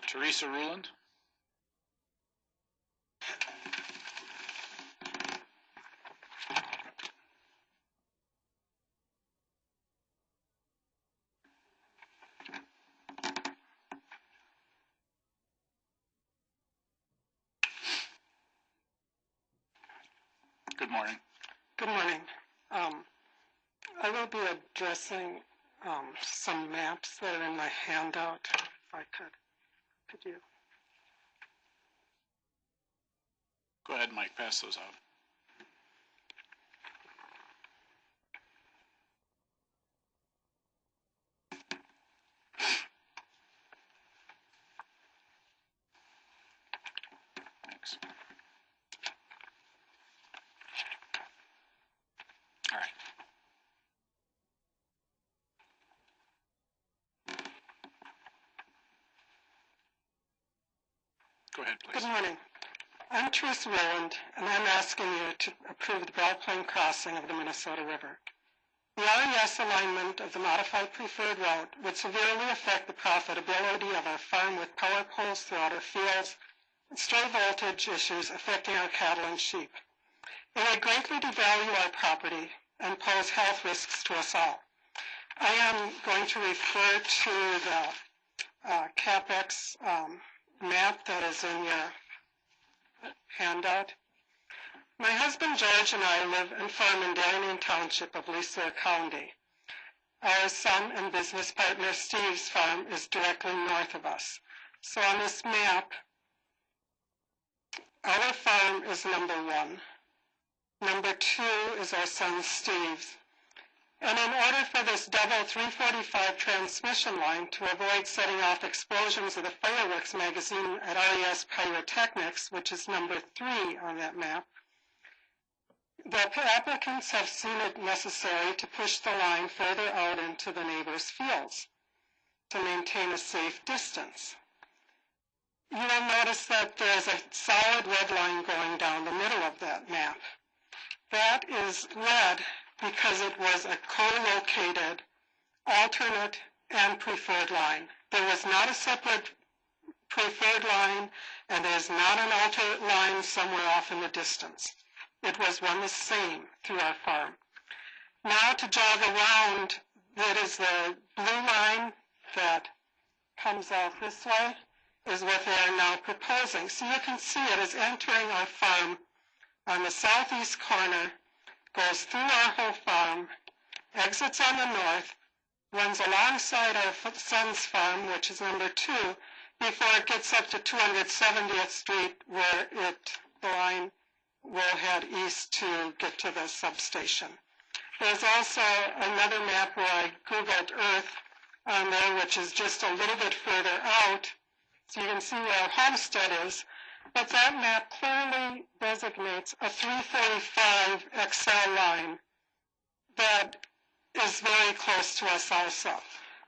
Teresa Ruland. Good morning. Good morning. I will be addressing some maps that are in my handout. If I could you? Go ahead, Mike, pass those out. Thanks. All right. Go ahead, please. Good morning. I'm Teresa Rowland, and I'm asking you to approve the Belle Plaine crossing of the Minnesota River. The RES alignment of the modified preferred route would severely affect the profitability of our farm with power poles throughout our fields and stray voltage issues affecting our cattle and sheep. It would greatly devalue our property and pose health risks to us all. I am going to refer to the CapX map that is in your handout. My husband George and I live and farm in Darien Township of Leesburg County. Our son and business partner Steve's farm is directly north of us. So on this map, our farm is number 1. Number 2 is our son Steve's. And in order for this double 345 transmission line to avoid setting off explosions of the fireworks magazine at RES Pyrotechnics, which is number 3 on that map, the applicants have seen it necessary to push the line further out into the neighbors' fields to maintain a safe distance. You will notice that there's a solid red line going down the middle of that map. That is red because it was a co-located, alternate, and preferred line. There was not a separate preferred line, and there's not an alternate line somewhere off in the distance. It was one the same through our farm. Now to jog around, that is the blue line that comes out this way, is what they are now proposing. So you can see it is entering our farm on the southeast corner, goes through our whole farm, exits on the north, runs alongside our son's farm, which is number 2, before it gets up to 270th Street, where the line will head east to get to the substation. There's also another map where I Googled Earth on there, which is just a little bit further out, so you can see where our homestead is. But that map clearly designates a 345 XL line that is very close to us also.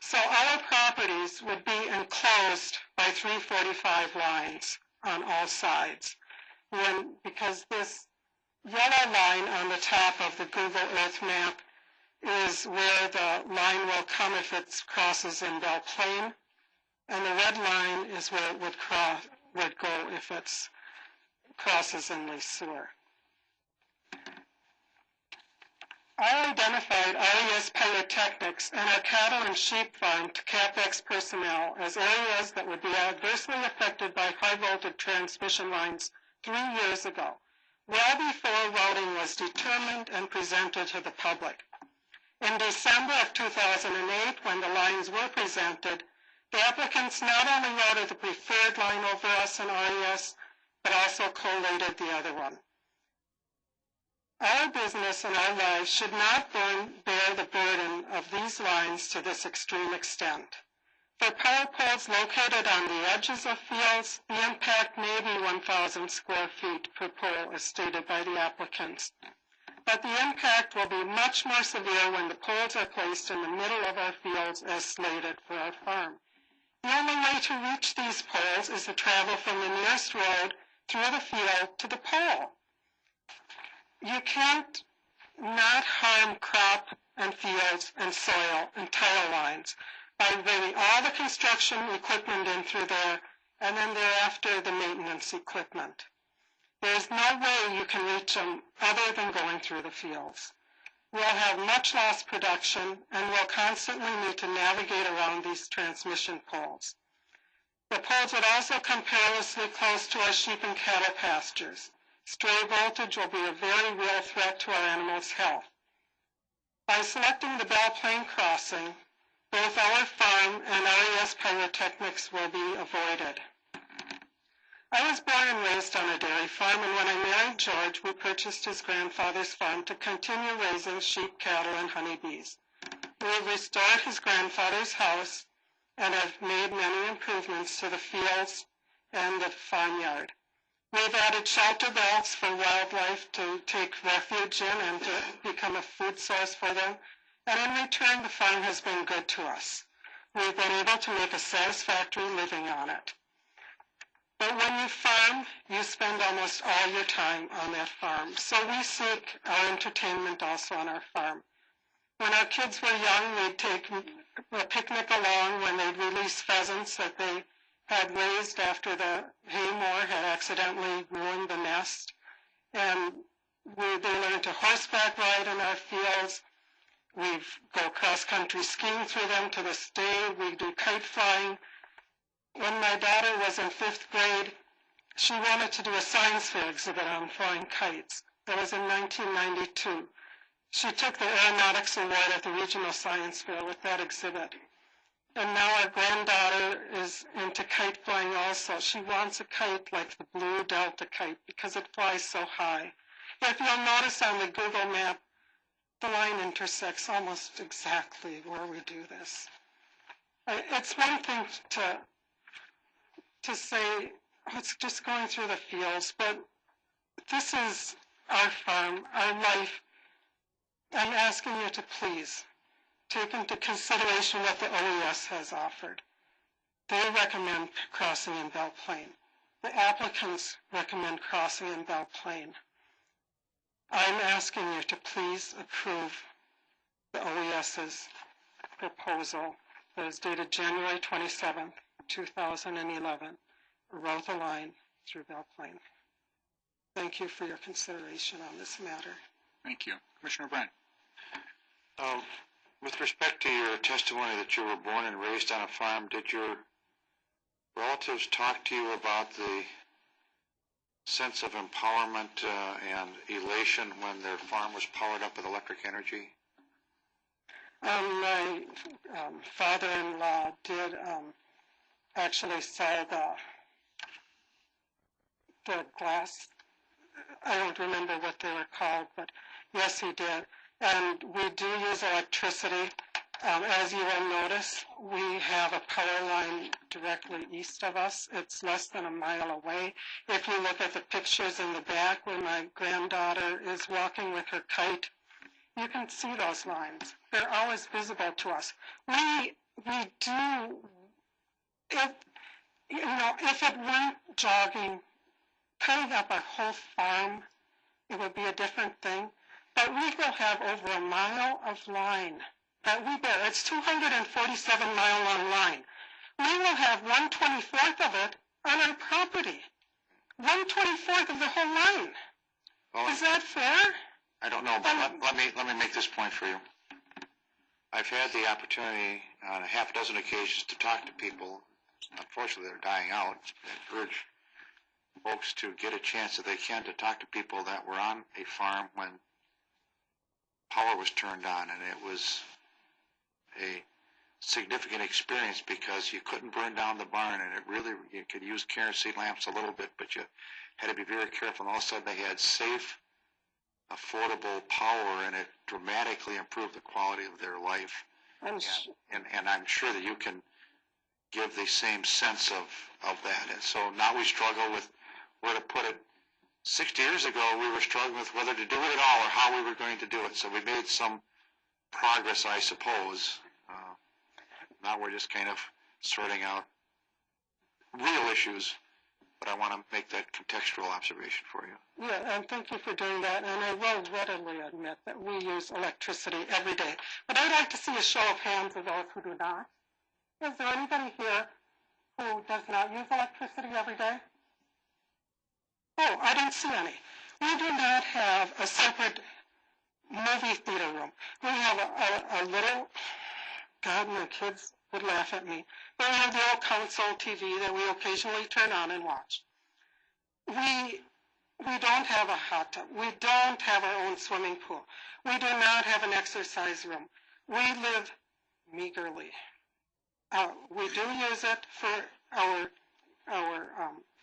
So our properties would be enclosed by 345 lines on all sides. Because this yellow line on the top of the Google Earth map is where the line will come if it crosses in Belle Plaine, and the red line is where it would go if it crosses in Lee Sewer. I identified RES Pyrotechnics and our cattle and sheep farm to CapX personnel as areas that would be adversely affected by high-voltage transmission lines 3 years ago, well before routing was determined and presented to the public. In December of 2008, when the lines were presented, the applicants not only routed the preferred line over us in RES, but also collated the other one. Our business and our lives should not bear the burden of these lines to this extreme extent. For power poles located on the edges of fields, the impact may be 1,000 square feet per pole, as stated by the applicants. But the impact will be much more severe when the poles are placed in the middle of our fields as slated for our farm. The only way to reach these poles is to travel from the nearest road through the field to the pole. You can't not harm crop and fields and soil and tile lines by bringing all the construction equipment in through there and then thereafter the maintenance equipment. There's no way you can reach them other than going through the fields. We'll have much lost production, and we'll constantly need to navigate around these transmission poles. The poles would also come perilously close to our sheep and cattle pastures. Stray voltage will be a very real threat to our animals' health. By selecting the Belle Plaine crossing, both our farm and RES pyrotechnics will be avoided. I was born and raised on a dairy farm, and when I married George, we purchased his grandfather's farm to continue raising sheep, cattle, and honeybees. We have restored his grandfather's house and have made many improvements to the fields and the farmyard. We've added shelter belts for wildlife to take refuge in and to become a food source for them, and in return, the farm has been good to us. We've been able to make a satisfactory living on it. But when you farm, you spend almost all your time on that farm. So we seek our entertainment also on our farm. When our kids were young, we'd take a picnic along when they'd release pheasants that they had raised after the hay mower had accidentally ruined the nest. And they learned to horseback ride in our fields. We go cross-country skiing through them to this day. We do kite flying. When my daughter was in 5th grade, she wanted to do a science fair exhibit on flying kites. That was in 1992. She took the Aeronautics Award at the Regional Science Fair with that exhibit. And now our granddaughter is into kite flying also. She wants a kite like the blue Delta kite because it flies so high. If you'll notice on the Google map, the line intersects almost exactly where we do this. It's one thing to say, oh, it's just going through the fields, but this is our farm, our life. I'm asking you to please take into consideration what the OES has offered. They recommend crossing in Belle Plaine. The applicants recommend crossing in Belle Plaine. I'm asking you to please approve the OES's proposal that is dated January 27th, 2011, wrote a line through Belle Plaine. Thank you for your consideration on this matter. Thank you. Commissioner Brent. With respect to your testimony that you were born and raised on a farm, did your relatives talk to you about the sense of empowerment and elation when their farm was powered up with electric energy? My father-in-law did actually sell the glass. I don't remember what they were called, but yes, he did. And we do use electricity. As you will notice, we have a power line directly east of us. It's less than a mile away. If you look at the pictures in the back where my granddaughter is walking with her kite, you can see those lines. They're always visible to us. We do, if it weren't jogging, cutting up our whole farm, it would be a different thing. But we will have over a mile of line that we bear. It's 247-mile long line. We will have 1/24 of it on our property. 1/24 of the whole line. Well, is that fair? I don't know, but let me make this point for you. I've had the opportunity on a half dozen occasions to talk to people. Unfortunately, they're dying out. I urge folks to get a chance if they can to talk to people that were on a farm when power was turned on, and it was a significant experience because you couldn't burn down the barn, and you could use kerosene lamps a little bit, but you had to be very careful, and all of a sudden they had safe, affordable power, and it dramatically improved the quality of their life. And I'm sure that you can give the same sense of that. And so now we struggle with where to put it. 60 years ago, we were struggling with whether to do it at all or how we were going to do it. So we made some progress, I suppose. Now we're just kind of sorting out real issues, but I want to make that contextual observation for you. Yeah, and thank you for doing that. And I will readily admit that we use electricity every day. But I'd like to see a show of hands of those who do not. Is there anybody here who does not use electricity every day? Oh, I didn't see any. We do not have a separate movie theater room. We have a little, God, my kids would laugh at me. But we have the old console TV that we occasionally turn on and watch. We don't have a hot tub. We don't have our own swimming pool. We do not have an exercise room. We live meagerly. We do use it for our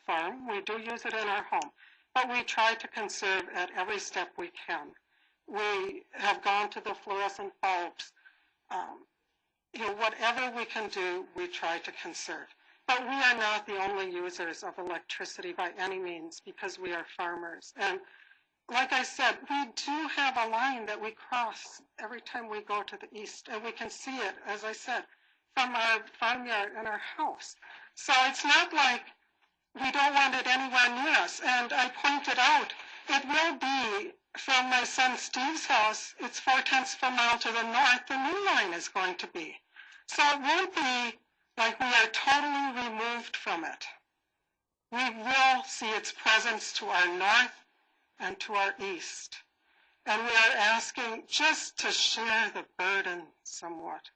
farm. We do use it in our home. But we try to conserve at every step we can. We have gone to the fluorescent bulbs. Whatever we can do, we try to conserve. But we are not the only users of electricity by any means because we are farmers. And like I said, we do have a line that we cross every time we go to the east, and we can see it, as I said, from our farmyard and our house. So it's not like we don't want it anywhere near us. And I pointed out, it will be from my son Steve's house, it's 4/10 of a mile to the north, the new line is going to be. So it won't be like we are totally removed from it. We will see its presence to our north and to our east. And we are asking just to share the burden somewhat.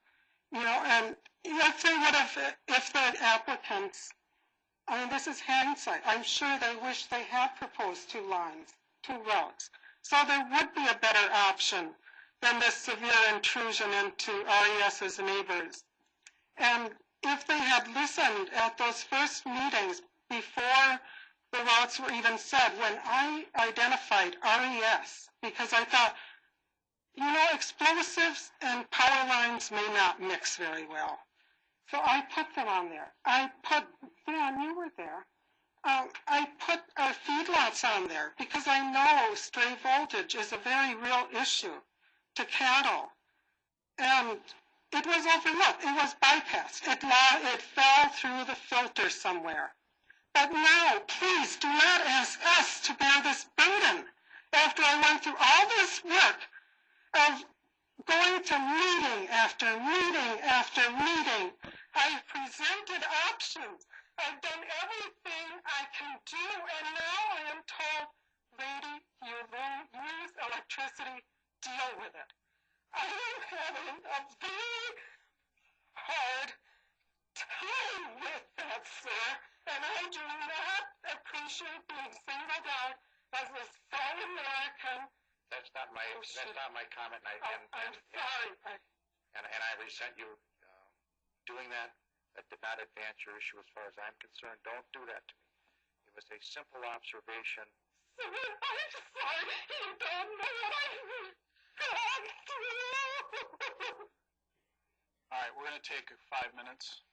And if they would have, if the applicants, I mean, this is hindsight. I'm sure they wish they had proposed two lines, two routes. So there would be a better option than this severe intrusion into RES's neighbors. And if they had listened at those first meetings before the routes were even said, when I identified RES, because I thought, explosives and power lines may not mix very well. So I put them on there. Dan, you were there. I put our feedlots on there because I know stray voltage is a very real issue to cattle. And it was overlooked. It was bypassed. It fell through the filter somewhere. But now, please do not ask us to bear this burden. After I went through all this work of going to meeting after meeting after meeting, I've presented options. I've done everything I can do, and now I am told, lady, you will use electricity, deal with it. I am having a very hard time with that, sir, and I do not appreciate being singled out as a South American. That's not my comment. I'm sorry. And I resent you doing that. That did not advance your issue as far as I'm concerned. Don't do that to me. It was a simple observation. Sir, I'm sorry. You don't know what I've gone through. All right, we're going to take 5 minutes.